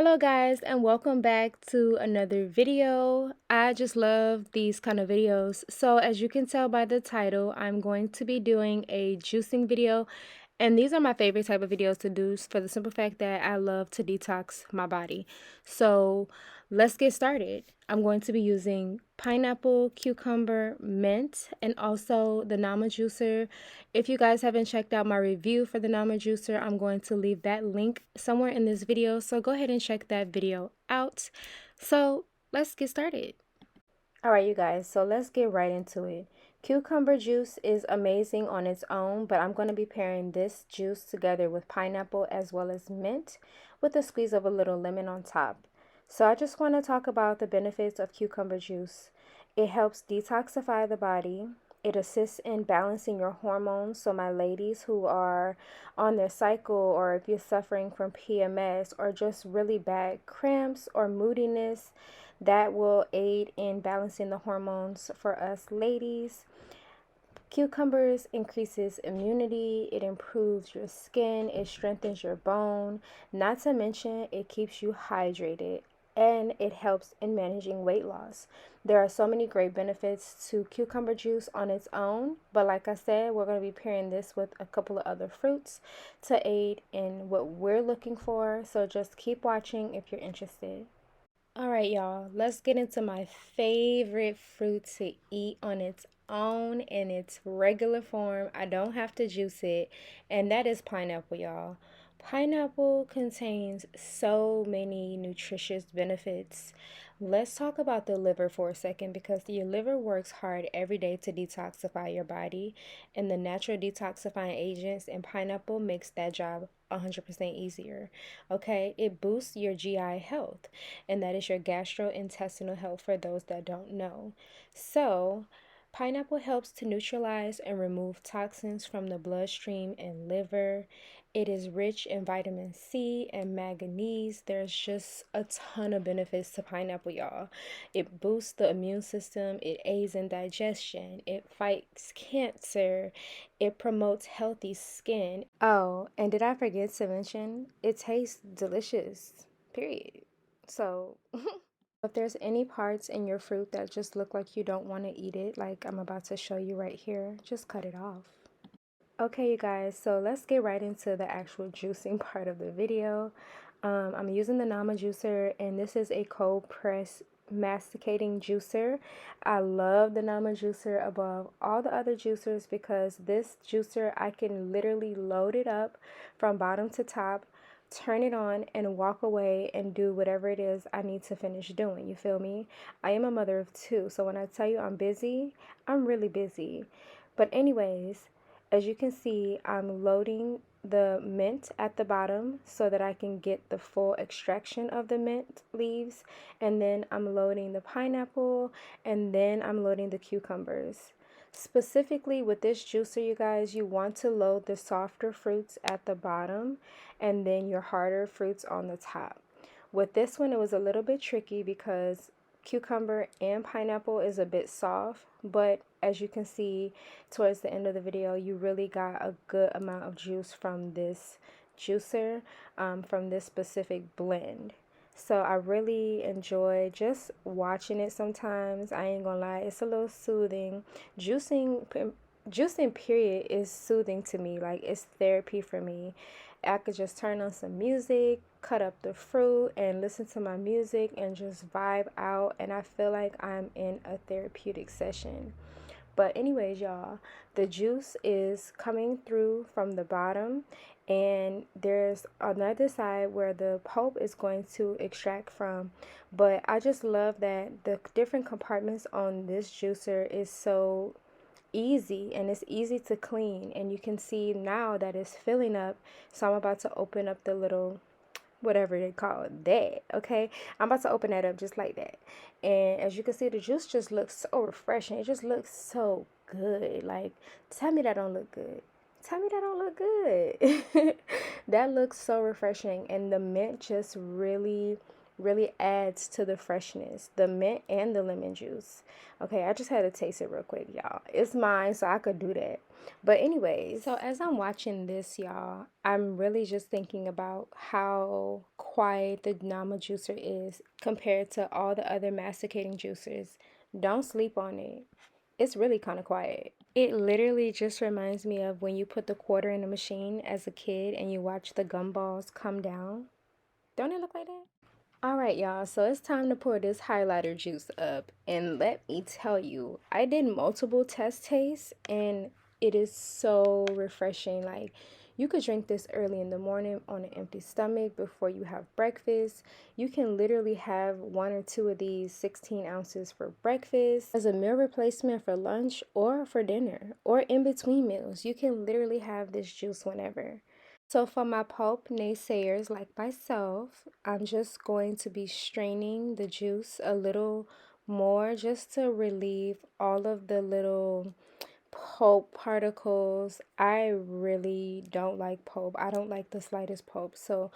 Hello guys, and welcome back to another video. I just love these kind of videos. So as you can tell by the title, I'm going to be doing a juicing video, and these are my favorite type of videos to do for the simple fact that I love to detox my body. So let's get started. I'm going to be using pineapple, cucumber, mint, and also the Nama juicer. If you guys haven't checked out my review for the Nama juicer, I'm going to leave that link somewhere in this video. So go ahead and check that video out. So let's get started. All right, you guys, so let's get right into it. Cucumber juice is amazing on its own, but I'm going to be pairing this juice together with pineapple as well as mint with a squeeze of a little lemon on top. So I just want to talk about the benefits of cucumber juice. It helps detoxify the body. It assists in balancing your hormones. So my ladies who are on their cycle, or if you're suffering from PMS or just really bad cramps or moodiness, that will aid in balancing the hormones for us ladies. Cucumbers increases immunity, it improves your skin, it strengthens your bone, not to mention it keeps you hydrated, and it helps in managing weight loss. There are so many great benefits to cucumber juice on its own, but like I said, we're going to be pairing this with a couple of other fruits to aid in what we're looking for. So just keep watching if you're interested. All right, y'all, let's get into my favorite fruit to eat on its own in its regular form. I don't have to juice it, and that is pineapple, y'all. Pineapple contains so many nutritious benefits. Let's talk about the liver for a second because your liver works hard every day to detoxify your body, and the natural detoxifying agents in pineapple makes that job 100% easier. Okay, it boosts your GI health, and that is your gastrointestinal health for those that don't know. So, pineapple helps to neutralize and remove toxins from the bloodstream and liver. It is rich in vitamin C and manganese. There's just a ton of benefits to pineapple, y'all. It boosts the immune system, it aids in digestion, it fights cancer, it promotes healthy skin. Oh, and did I forget to mention it tastes delicious, period. So, if there's any parts in your fruit that just look like you don't want to eat it, like I'm about to show you right here, just cut it off. Okay, you guys, so let's get right into the actual juicing part of the video. I'm using the Nama juicer, and this is a cold press masticating juicer. I love the Nama juicer above all the other juicers because this juicer, I can literally load it up from bottom to top, turn it on, and walk away and do whatever it is I need to finish doing. You feel me? I am a mother of two, so when I tell you I'm busy, I'm really busy. But anyways, as you can see, I'm loading the mint at the bottom so that I can get the full extraction of the mint leaves, and then I'm loading the pineapple, and then I'm loading the cucumbers. Specifically with this juicer, you guys, you want to load the softer fruits at the bottom and then your harder fruits on the top. With this one, it was a little bit tricky because cucumber and pineapple is a bit soft, but as you can see towards the end of the video, you really got a good amount of juice from this juicer, from this specific blend. So I really enjoy just watching it sometimes. I ain't gonna lie, it's a little soothing. Juicing period is soothing to me. Like, it's therapy for me. I could just turn on some music, cut up the fruit, and listen to my music and just vibe out. And I feel like I'm in a therapeutic session. But anyways, y'all, the juice is coming through from the bottom, and there's another side where the pulp is going to extract from. But I just love that the different compartments on this juicer is so easy, and it's easy to clean, and you can see now that it's filling up. So I'm about to open up the little whatever they call it, that, okay? I'm about to open that up just like that, and as you can see, the juice just looks so refreshing. It just looks so good. Like, tell me that don't look good. Tell me that don't look good. That looks so refreshing, and the mint just really really adds to the freshness, the mint and the lemon juice. Okay, I just had to taste it real quick, y'all. It's mine, so I could do that. But anyways, so as I'm watching this, y'all, I'm really just thinking about how quiet the Nama juicer is compared to all the other masticating juicers. Don't sleep on it. It's really kind of quiet. It literally just reminds me of when you put the quarter in the machine as a kid and you watch the gumballs come down. Don't it look like that? All right, y'all, so it's time to pour this highlighter juice up. And let me tell you, I did multiple test tastes and it is so refreshing. Like, you could drink this early in the morning on an empty stomach before you have breakfast. You can literally have one or two of these 16 ounces for breakfast, as a meal replacement for lunch or for dinner, or in between meals. You can literally have this juice whenever. So for my pulp naysayers like myself, I'm just going to be straining the juice a little more just to relieve all of the little pulp particles. I really don't like pulp. I don't like the slightest pulp. So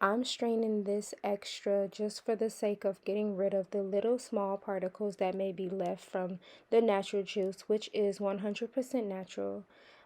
I'm straining this extra just for the sake of getting rid of the little small particles that may be left from the natural juice, which is 100% natural.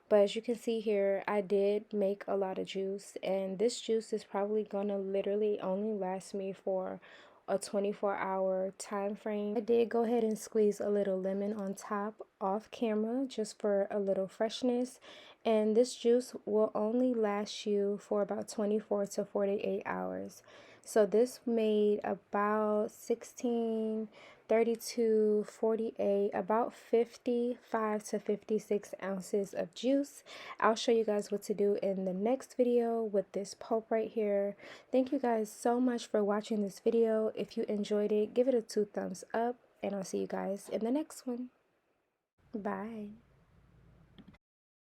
But as you can see here, I did make a lot of juice, and this juice is probably gonna literally only last me for a 24-hour time frame. I did go ahead and squeeze a little lemon on top off camera just for a little freshness, and this juice will only last you for about 24 to 48 hours. So this made about 16, 32, 48, about 55 to 56 ounces of juice. I'll show you guys what to do in the next video with this pulp right here. Thank you guys so much for watching this video. If you enjoyed it, give it a 2 thumbs up, and I'll see you guys in the next one. Bye.